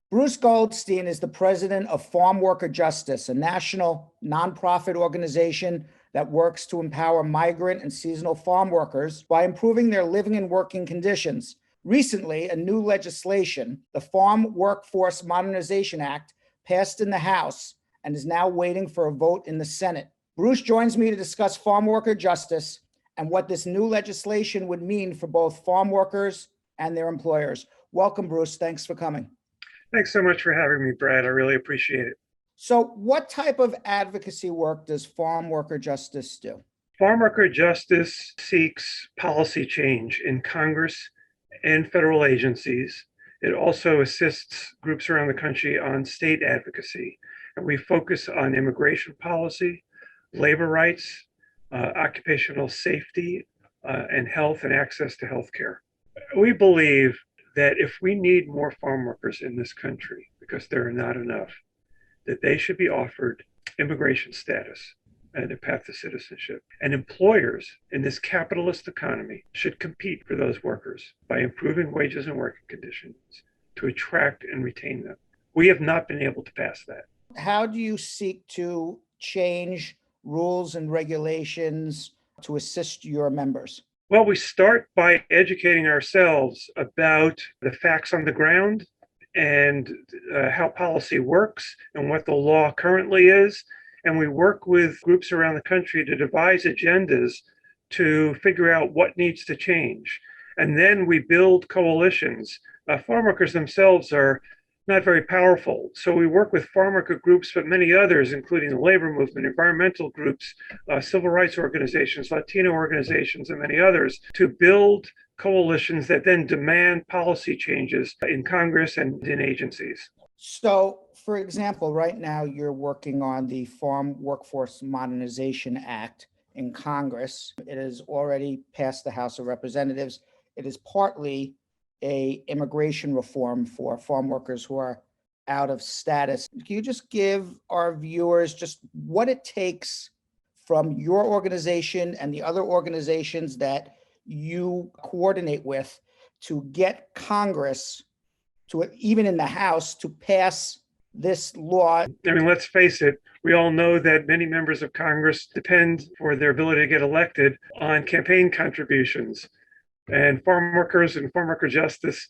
Bruce Goldstein is the president of Farmworker Justice, a national nonprofit organization that works to empower migrant and seasonal farm workers by improving their living and working conditions. Recently, a new legislation, the Farm Workforce Modernization Act, passed in the House and is now waiting for a vote in the Senate. Bruce joins me to discuss farmworker justice and what this new legislation would mean for both farm workers and their employers. Welcome, Bruce. Thanks for coming. Thanks so much for having me, Brad. I really appreciate it. So what type of advocacy work does Farmworker Justice do? Farmworker Justice seeks policy change in Congress and federal agencies. It also assists groups around the country on state advocacy. And we focus on immigration policy, labor rights, occupational safety, and health and access to health care. We believe that if we need more farm workers in this country, because there are not enough, that they should be offered immigration status and a path to citizenship. And employers in this capitalist economy should compete for those workers by improving wages and working conditions to attract and retain them. We have not been able to pass that. How do you seek to change rules and regulations to assist your members? Well, we start by educating ourselves about the facts on the ground and how policy works and what the law currently is. And we work with groups around the country to devise agendas to figure out what needs to change. And then we build coalitions. Farm workers themselves are not very powerful. So we work with farm worker groups, but many others, including the labor movement, environmental groups, civil rights organizations, Latino organizations, and many others, to build coalitions that then demand policy changes in Congress and in agencies. So, for example, right now you're working on the Farm Workforce Modernization Act in Congress. It has already passed the House of Representatives. It is partly a immigration reform for farm workers who are out of status. Can you just give our viewers just what it takes from your organization and the other organizations that you coordinate with to get Congress to, even in the House, to pass this law? I mean, let's face it, we all know that many members of Congress depend for their ability to get elected on campaign contributions. And farm workers and Farmworker Justice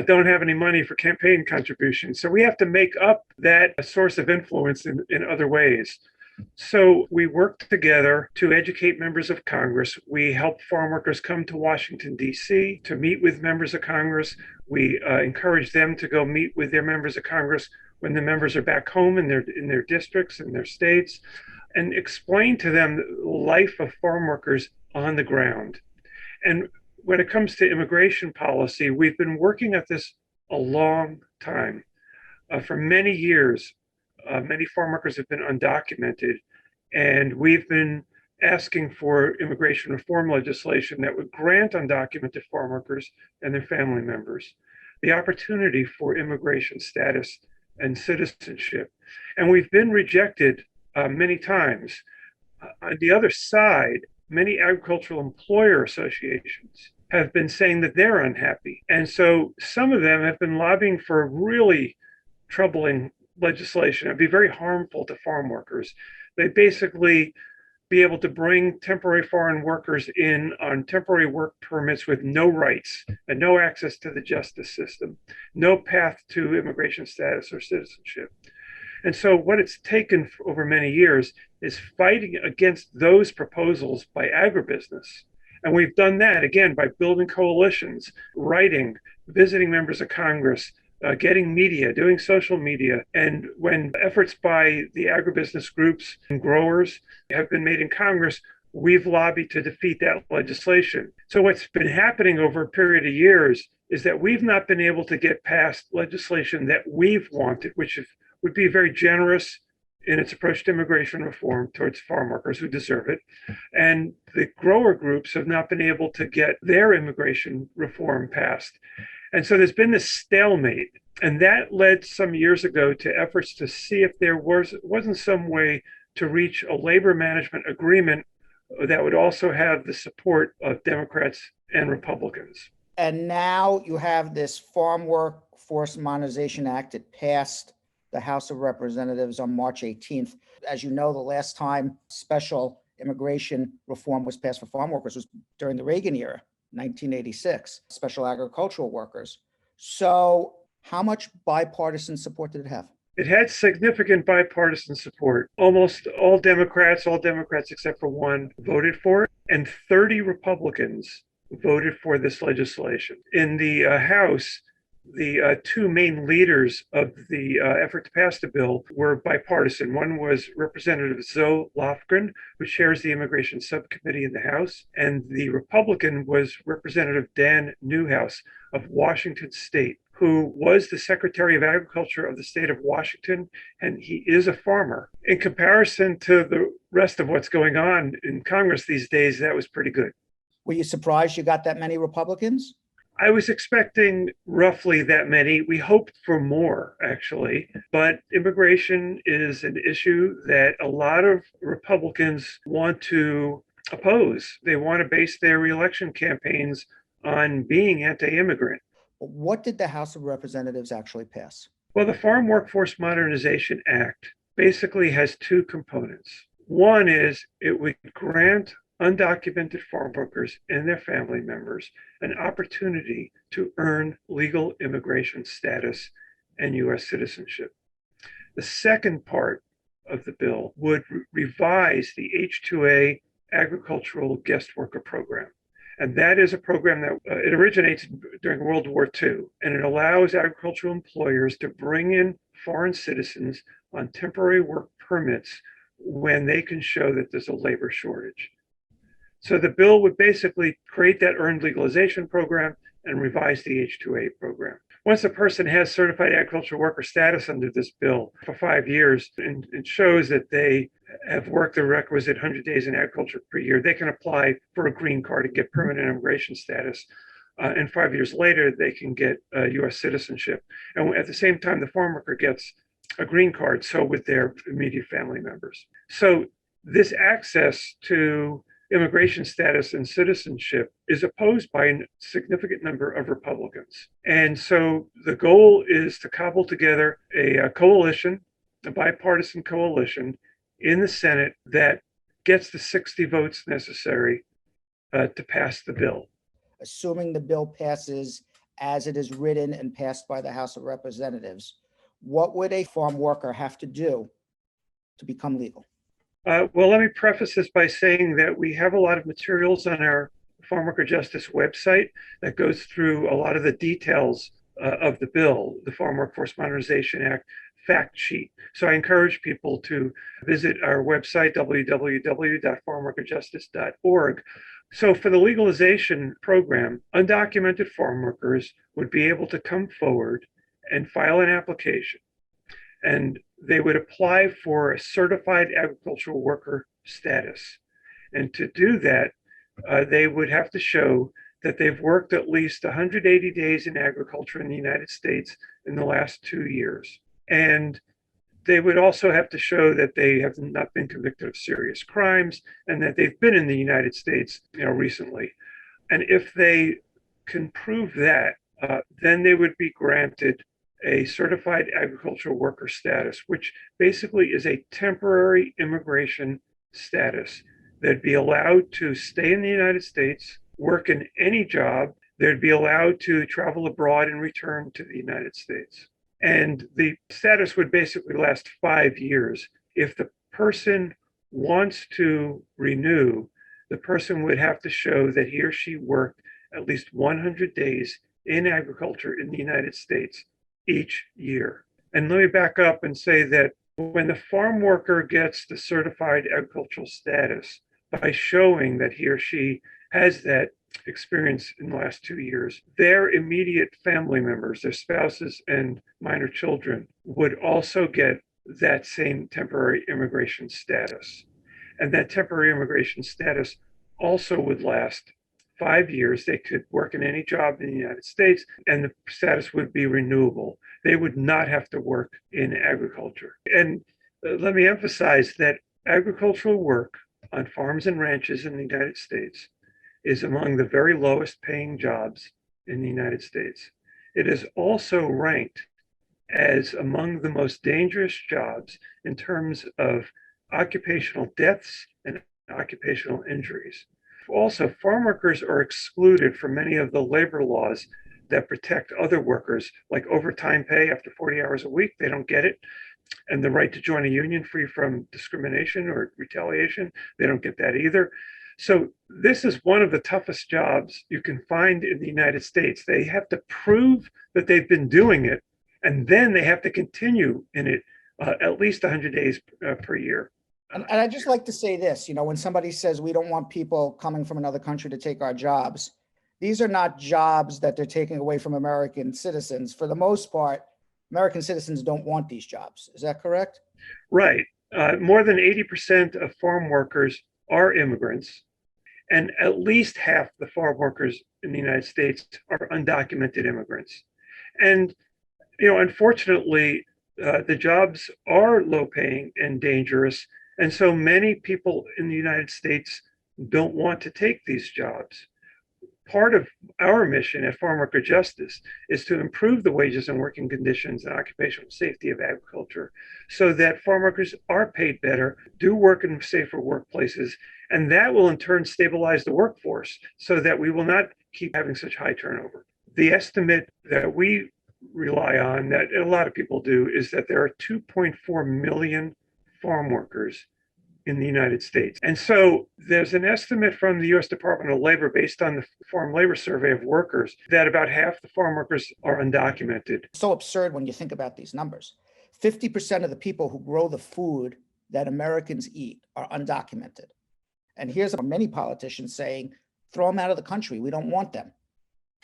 don't have any money for campaign contributions. So we have to make up that source of influence in other ways. So we work together to educate members of Congress. We help farm workers come to Washington, D.C. to meet with members of Congress. We encourage them to go meet with their members of Congress when the members are back home in their districts and their states, and explain to them the life of farm workers on the ground. And when it comes to immigration policy, we've been working at this a long time. For many years, many farm workers have been undocumented, and we've been asking for immigration reform legislation that would grant undocumented farm workers and their family members the opportunity for immigration status and citizenship. And we've been rejected many times. On the other side, many agricultural employer associations have been saying that they're unhappy. And so some of them have been lobbying for really troubling legislation. It'd be very harmful to farm workers. They'd basically be able to bring temporary foreign workers in on temporary work permits with no rights and no access to the justice system, no path to immigration status or citizenship. And so what it's taken over many years is fighting against those proposals by agribusiness. And we've done that, again, by building coalitions, writing, visiting members of Congress, getting media, doing social media. And when efforts by the agribusiness groups and growers have been made in Congress, we've lobbied to defeat that legislation. So what's been happening over a period of years is that we've not been able to get past legislation that we've wanted, which would be very generous in its approach to immigration reform towards farm workers who deserve it. And the grower groups have not been able to get their immigration reform passed. And so there's been this stalemate. And that led some years ago to efforts to see if there wasn't some way to reach a labor management agreement that would also have the support of Democrats and Republicans. And now you have this Farm Workforce Modernization Act. It passed the House of Representatives on March 18th. As you know, the last time special immigration reform was passed for farm workers was during the Reagan era, 1986, special agricultural workers. So how much bipartisan support did it have? It had significant bipartisan support. Almost all Democrats except for one, voted for it, and 30 Republicans voted for this legislation. In the House, the two main leaders of the effort to pass the bill were bipartisan. One was Representative Zoe Lofgren, who chairs the Immigration Subcommittee in the House, and the Republican was Representative Dan Newhouse of Washington State, who was the Secretary of Agriculture of the state of Washington, and he is a farmer. In comparison to the rest of what's going on in Congress these days, that was pretty good. Were you surprised you got that many Republicans? I was expecting roughly that many. We hoped for more, actually, but immigration is an issue that a lot of Republicans want to oppose. They want to base their reelection campaigns on being anti-immigrant. What did the House of Representatives actually pass? Well, the Farm Workforce Modernization Act basically has two components. One is it would grant undocumented farm workers and their family members an opportunity to earn legal immigration status and U.S. citizenship. The second part of the bill would revise the H-2A agricultural guest worker program. And that is a program that it originates during World War II, and it allows agricultural employers to bring in foreign citizens on temporary work permits when they can show that there's a labor shortage. So the bill would basically create that earned legalization program and revise the H-2A program. Once a person has certified agricultural worker status under this bill for 5 years, and it shows that they have worked the requisite 100 days in agriculture per year, they can apply for a green card and get permanent immigration status. And 5 years later, they can get U.S. citizenship. And at the same time, the farm worker gets a green card, so with their immediate family members. So this access to immigration status and citizenship is opposed by a significant number of Republicans. And so the goal is to cobble together a coalition, a bipartisan coalition in the Senate that gets the 60 votes necessary to pass the bill. Assuming the bill passes as it is written and passed by the House of Representatives, what would a farm worker have to do to become legal? Well, let me preface this by saying that we have a lot of materials on our Farmworker Justice website that goes through a lot of the details of the bill, the Farm Workforce Modernization Act fact sheet. So I encourage people to visit our website, www.farmworkerjustice.org. So for the legalization program, undocumented farm workers would be able to come forward and file an application, and they would apply for a certified agricultural worker status. And to do that, they would have to show that they've worked at least 180 days in agriculture in the United States in the last 2 years. And they would also have to show that they have not been convicted of serious crimes and that they've been in the United States, recently. And if they can prove that, then they would be granted a certified agricultural worker status, which basically is a temporary immigration status. They'd be allowed to stay in the United States, work in any job. They'd be allowed to travel abroad and return to the United States. And the status would basically last 5 years. If the person wants to renew, the person would have to show that he or she worked at least 100 days in agriculture in the United States each year. And let me back up and say that when the farm worker gets the certified agricultural status by showing that he or she has that experience in the last 2 years, their immediate family members, their spouses and minor children, would also get that same temporary immigration status. And that temporary immigration status also would last 5 years. They could work in any job in the United States, and the status would be renewable. They would not have to work in agriculture. And let me emphasize that agricultural work on farms and ranches in the United States is among the very lowest paying jobs in the United States. it is also ranked as among the most dangerous jobs in terms of occupational deaths and occupational injuries. Also, farm workers are excluded from many of the labor laws that protect other workers, like overtime pay after 40 hours a week. They don't get it. And the right to join a union free from discrimination or retaliation, they don't get that either. So this is one of the toughest jobs you can find in the United States. They have to prove that they've been doing it, and then they have to continue in it at least 100 days per year. And I'd just like to say this, when somebody says we don't want people coming from another country to take our jobs, these are not jobs that they're taking away from American citizens. For the most part, American citizens don't want these jobs. Is that correct? Right. More than 80% of farm workers are immigrants, and at least half the farm workers in the United States are undocumented immigrants. And, unfortunately, the jobs are low paying and dangerous. And so many people in the United States don't want to take these jobs. Part of our mission at Farmworker Justice is to improve the wages and working conditions and occupational safety of agriculture so that farm workers are paid better, do work in safer workplaces, and that will in turn stabilize the workforce so that we will not keep having such high turnover. The estimate that we rely on, that a lot of people do, is that there are 2.4 million farm workers in the United States. And so there's an estimate from the US Department of Labor based on the Farm Labor Survey of Workers that about half the farm workers are undocumented. So absurd when you think about these numbers. 50% of the people who grow the food that Americans eat are undocumented. And here's many politicians saying, throw them out of the country. We don't want them.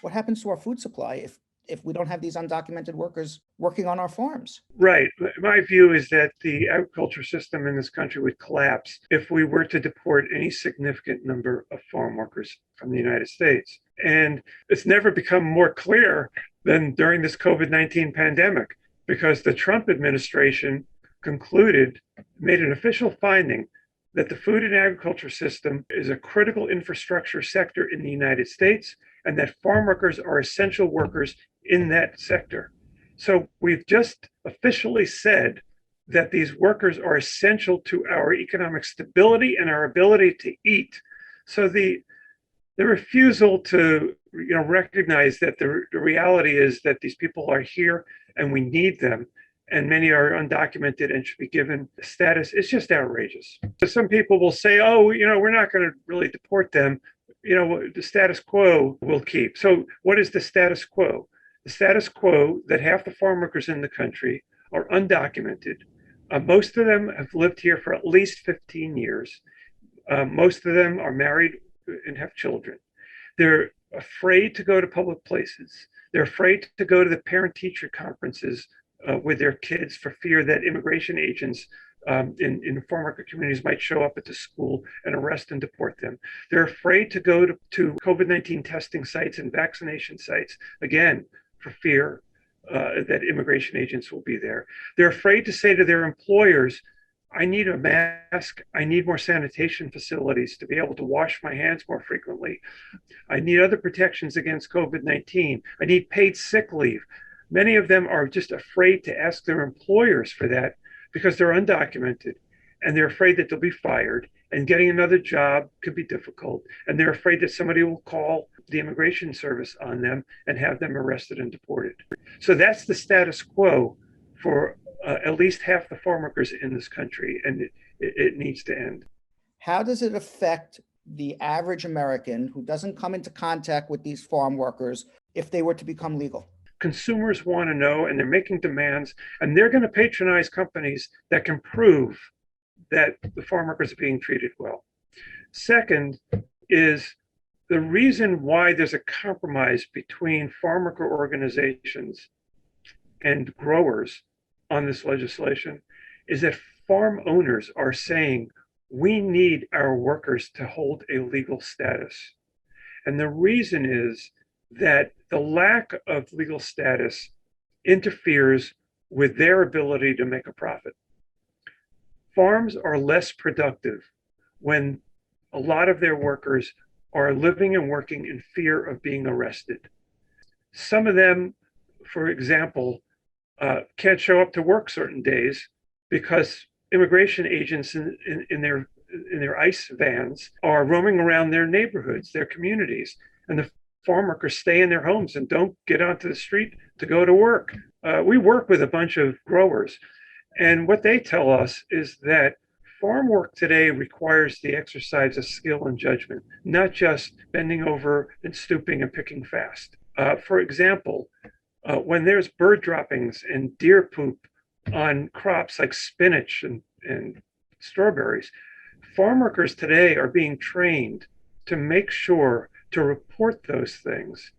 What happens to our food supply if we don't have these undocumented workers working on our farms? Right. My view is that the agriculture system in this country would collapse if we were to deport any significant number of farm workers from the United States. And it's never become more clear than during this COVID-19 pandemic, because the Trump administration made an official finding that the food and agriculture system is a critical infrastructure sector in the United States, and that farm workers are essential workers in that sector. So we've just officially said that these workers are essential to our economic stability and our ability to eat. So the refusal to recognize that the reality is that these people are here and we need them, and many are undocumented and should be given status, is just outrageous. So some people will say, oh, we're not going to really deport them. The status quo will keep. So what is the status quo? The status quo that half the farm workers in the country are undocumented. Most of them have lived here for at least 15 years. Most of them are married and have children. They're afraid to go to public places. They're afraid to go to the parent-teacher conferences with their kids for fear that immigration agents in farm worker communities might show up at the school and arrest and deport them. They're afraid to go to COVID-19 testing sites and vaccination sites, again, for fear that immigration agents will be there. They're afraid to say to their employers, I need a mask. I need more sanitation facilities to be able to wash my hands more frequently. I need other protections against COVID-19. I need paid sick leave. Many of them are just afraid to ask their employers for that because they're undocumented, and they're afraid that they'll be fired, and getting another job could be difficult. And they're afraid that somebody will call the immigration service on them and have them arrested and deported. So that's the status quo for at least half the farm workers in this country, and it needs to end. How does it affect the average American who doesn't come into contact with these farm workers if they were to become legal? Consumers want to know, and they're making demands, and they're going to patronize companies that can prove that the farm workers are being treated well. Second is the reason why there's a compromise between farm worker organizations and growers on this legislation is that farm owners are saying, we need our workers to hold a legal status. And the reason is that the lack of legal status interferes with their ability to make a profit. Farms are less productive when a lot of their workers are living and working in fear of being arrested. Some of them for example, can't show up to work certain days because immigration agents in their ICE vans are roaming around their neighborhoods, their communities, and the farm workers stay in their homes and don't get onto the street to go to work. We work with a bunch of growers, and what they tell us is that farm work today requires the exercise of skill and judgment, not just bending over and stooping and picking fast. For example, when there's bird droppings and deer poop on crops like spinach and strawberries, farm workers today are being trained to make sure to report those things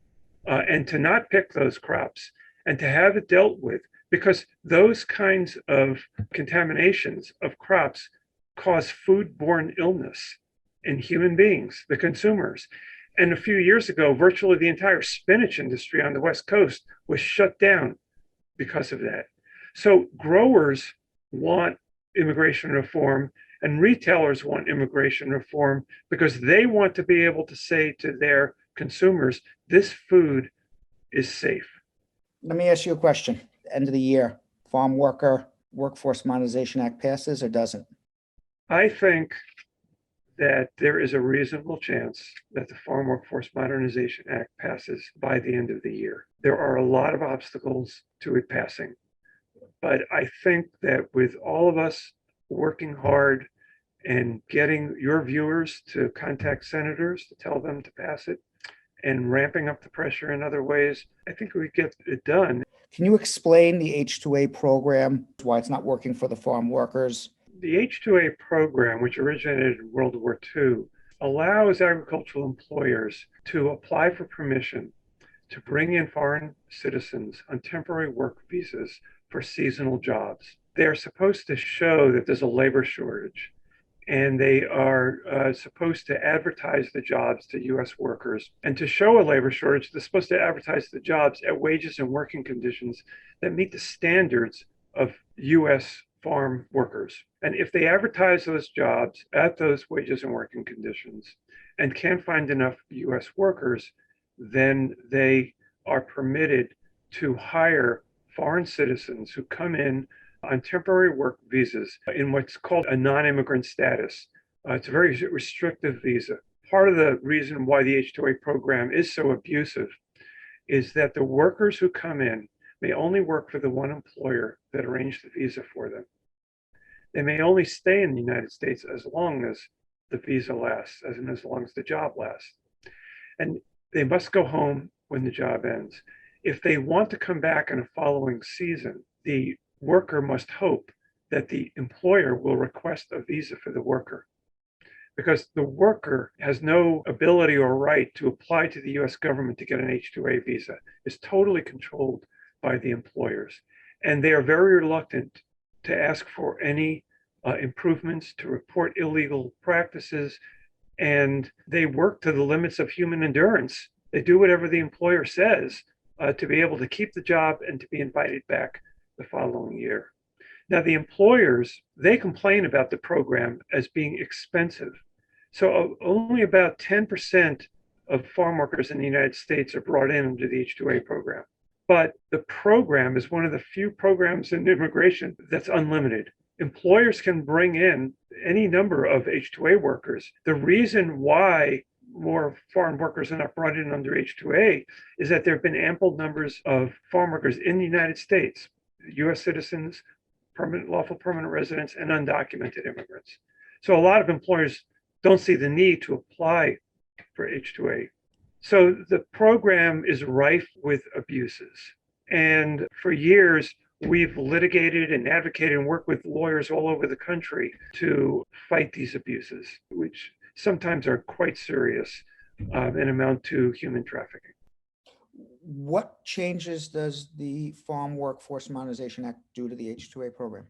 and to not pick those crops and to have it dealt with, because those kinds of contaminations of crops cause foodborne illness in human beings, the consumers. And a few years ago, virtually the entire spinach industry on the West Coast was shut down because of that. So growers want immigration reform and retailers want immigration reform because they want to be able to say to their consumers, this food is safe. Let me ask you a question. End of the year, Farm Worker Workforce Modernization Act passes or doesn't? I think that there is a reasonable chance that the Farm Workforce Modernization Act passes by the end of the year. There are a lot of obstacles to it passing, but I think that with all of us working hard and getting your viewers to contact senators to tell them to pass it and ramping up the pressure in other ways, I think we get it done. Can you explain the H-2A program, why it's not working for the farm workers? The H-2A program, which originated in World War II, allows agricultural employers to apply for permission to bring in foreign citizens on temporary work visas for seasonal jobs. They're supposed to show that there's a labor shortage, and they are supposed to advertise the jobs to U.S. workers. And to show a labor shortage, they're supposed to advertise the jobs at wages and working conditions that meet the standards of U.S. farm workers. And if they advertise those jobs at those wages and working conditions and can't find enough U.S. workers, then they are permitted to hire foreign citizens who come in on temporary work visas in what's called a non-immigrant status. It's a very restrictive visa. Part of the reason why the H-2A program is so abusive is that the workers who come in may only work for the one employer that arranged the visa for them. They may only stay in the United States as long as the visa lasts, as long as the job lasts. And they must go home when the job ends. If they want to come back in a following season, the worker must hope that the employer will request a visa for the worker, because the worker has no ability or right to apply to the US government to get an H-2A visa. It's totally controlled by the employers. And they are very reluctant to ask for any improvements, to report illegal practices, and they work to the limits of human endurance. They do whatever the employer says to be able to keep the job and to be invited back the following year. Now, the employers, they complain about the program as being expensive. So only about 10% of farm workers in the United States are brought in under the H-2A program. But the program is one of the few programs in immigration that's unlimited. Employers can bring in any number of H-2A workers. The reason why more farm workers are not brought in under H-2A is that there have been ample numbers of farm workers in the United States, US citizens, lawful permanent residents, and undocumented immigrants. So a lot of employers don't see the need to apply for H-2A. So the program is rife with abuses. And for years, we've litigated and advocated and worked with lawyers all over the country to fight these abuses, which sometimes are quite serious and amount to human trafficking. What changes does the Farm Workforce Modernization Act do to the H-2A program?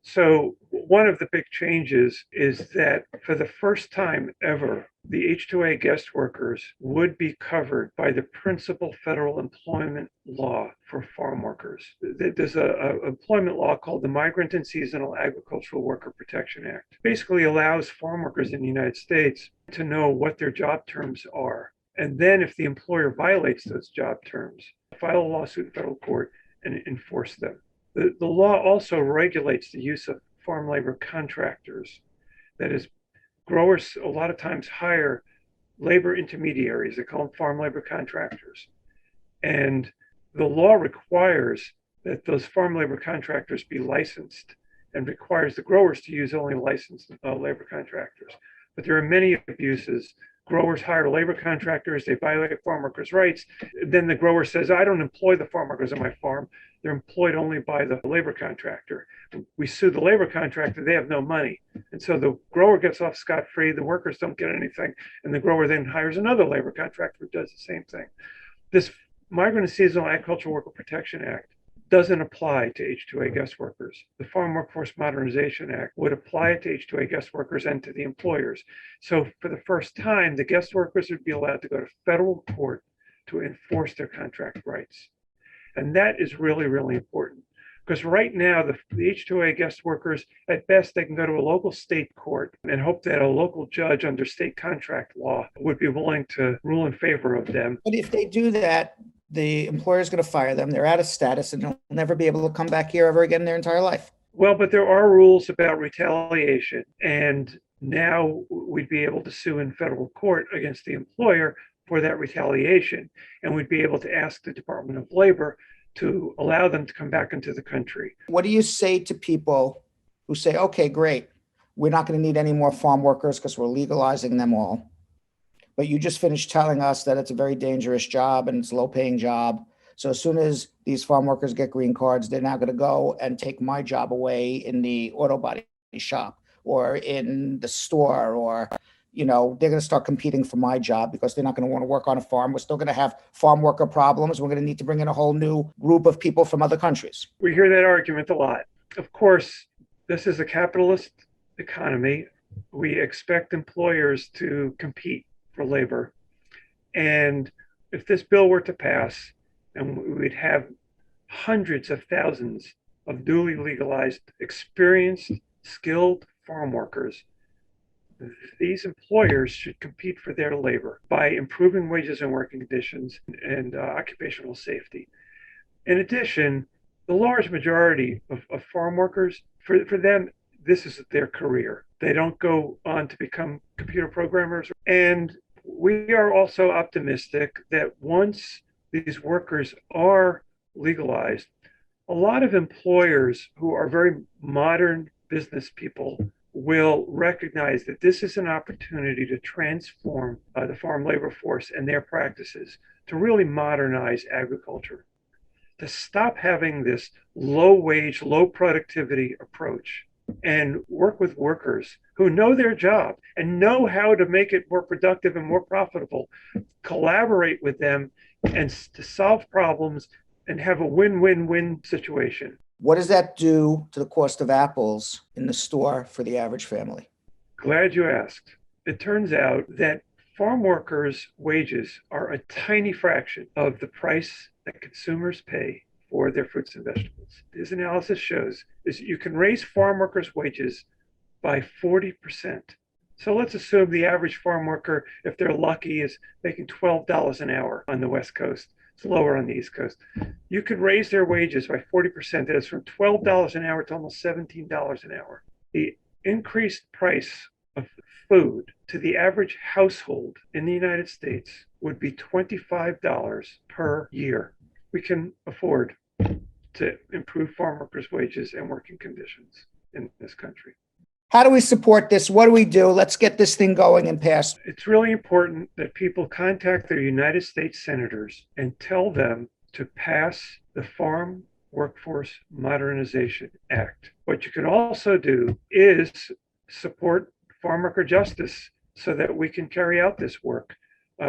So one of the big changes is that for the first time ever, the H-2A guest workers would be covered by the principal federal employment law for farm workers. There's an employment law called the Migrant and Seasonal Agricultural Worker Protection Act. It basically allows farm workers in the United States to know what their job terms are. And then if the employer violates those job terms, file a lawsuit in federal court and enforce them. The law also regulates the use of farm labor contractors. That is, growers a lot of times hire labor intermediaries. They call them farm labor contractors. And the law requires that those farm labor contractors be licensed and requires the growers to use only licensed labor contractors. But there are many abuses. Growers hire labor contractors, they violate farm workers' rights. Then the grower says, I don't employ the farm workers on my farm. They're employed only by the labor contractor. We sue the labor contractor, they have no money. And so the grower gets off scot-free, the workers don't get anything, and the grower then hires another labor contractor who does the same thing. This Migrant and Seasonal Agricultural Worker Protection Act doesn't apply to H-2A guest workers. The Farm Workforce Modernization Act would apply it to H-2A guest workers and to the employers. So for the first time, the guest workers would be allowed to go to federal court to enforce their contract rights. And that is really, really important. Because right now, the H-2A guest workers, at best, they can go to a local state court and hope that a local judge under state contract law would be willing to rule in favor of them. But if they do that, the employer is going to fire them. They're out of status and they'll never be able to come back here ever again in their entire life. Well, but there are rules about retaliation. And now we'd be able to sue in federal court against the employer for that retaliation. And we'd be able to ask the Department of Labor to allow them to come back into the country. What do you say to people who say, okay, great, we're not going to need any more farm workers because we're legalizing them all? But you just finished telling us that it's a very dangerous job and it's a low-paying job. So as soon as these farm workers get green cards, they're now going to go and take my job away in the auto body shop or in the store, or, you know, they're going to start competing for my job because they're not going to want to work on a farm. We're still going to have farm worker problems. We're going to need to bring in a whole new group of people from other countries. We hear that argument a lot. Of course, this is a capitalist economy. We expect employers to compete for labor. And if this bill were to pass, and we'd have hundreds of thousands of duly legalized, experienced, skilled farm workers, these employers should compete for their labor by improving wages and working conditions and occupational safety. In addition, the large majority of farm workers, for them, this is their career. They don't go on to become computer programmers. And we are also optimistic that once these workers are legalized, a lot of employers who are very modern business people will recognize that this is an opportunity to transform the farm labor force and their practices to really modernize agriculture, to stop having this low wage, low productivity approach and work with workers who know their job and know how to make it more productive and more profitable, collaborate with them and to solve problems and have a win-win-win situation. What does that do to the cost of apples in the store for the average family? Glad you asked. It turns out that farm workers' wages are a tiny fraction of the price that consumers pay for their fruits and vegetables. This analysis shows is you can raise farm workers' wages by 40%. So let's assume the average farm worker, if they're lucky, is making $12 an hour on the West Coast. It's lower on the East Coast. You could raise their wages by 40%. That is from $12 an hour to almost $17 an hour. The increased price of food to the average household in the United States would be $25 per year. We can afford to improve farm workers' wages and working conditions in this country. How do we support this? What do we do? Let's get this thing going and pass. It's really important that people contact their United States senators and tell them to pass the Farm Workforce Modernization Act. What you can also do is support Farmworker Justice so that we can carry out this work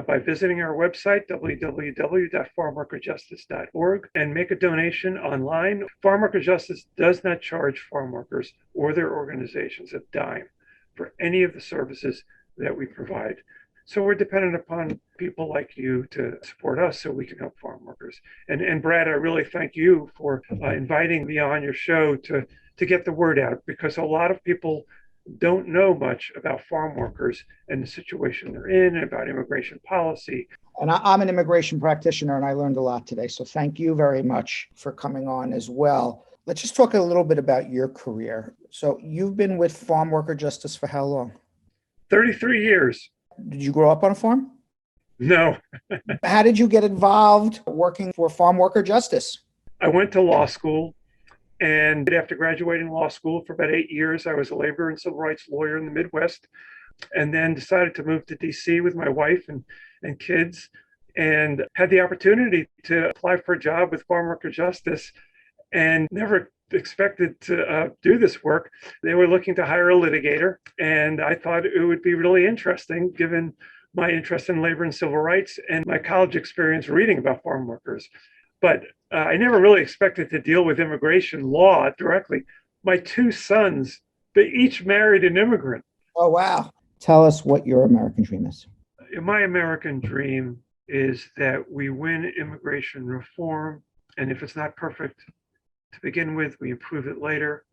by visiting our website, www.farmworkerjustice.org, and make a donation online. Farmworker Justice does not charge farm workers or their organizations a dime for any of the services that we provide. So we're dependent upon people like you to support us so we can help farm workers. And Brad, I really thank you for inviting me on your show to get the word out, because a lot of people don't know much about farm workers and the situation they're in and about immigration policy. And I'm an immigration practitioner, and I learned a lot today. So thank you very much for coming on as well. Let's just talk a little bit about your career. So you've been with Farm Worker Justice for how long? 33 years. Did you grow up on a farm? No, How did you get involved working for Farm Worker Justice? I went to law school. And after graduating law school for about 8 years, I was a labor and civil rights lawyer in the Midwest, and then decided to move to DC with my wife and kids, and had the opportunity to apply for a job with Farmworker Justice, and never expected to do this work. They were looking to hire a litigator, and I thought it would be really interesting given my interest in labor and civil rights and my college experience reading about farm workers. But I never really expected to deal with immigration law directly. My two sons, they each married an immigrant. Oh, wow. Tell us what your American dream is. My American dream is that we win immigration reform. And if it's not perfect to begin with, we improve it later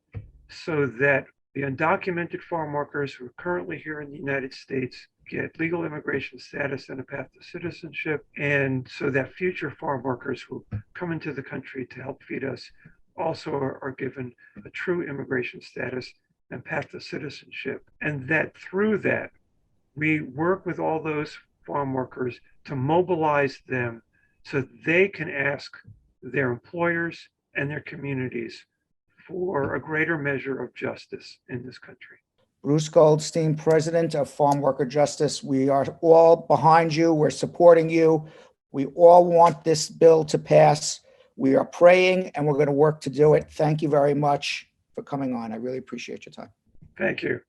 so that the undocumented farm workers who are currently here in the United States get legal immigration status and a path to citizenship, and so that future farm workers who come into the country to help feed us also are given a true immigration status and path to citizenship. And that through that, we work with all those farm workers to mobilize them so they can ask their employers and their communities for a greater measure of justice in this country. Bruce Goldstein, President of Farm Worker Justice. We are all behind you. We're supporting you. We all want this bill to pass. We are praying, and we're going to work to do it. Thank you very much for coming on. I really appreciate your time. Thank you.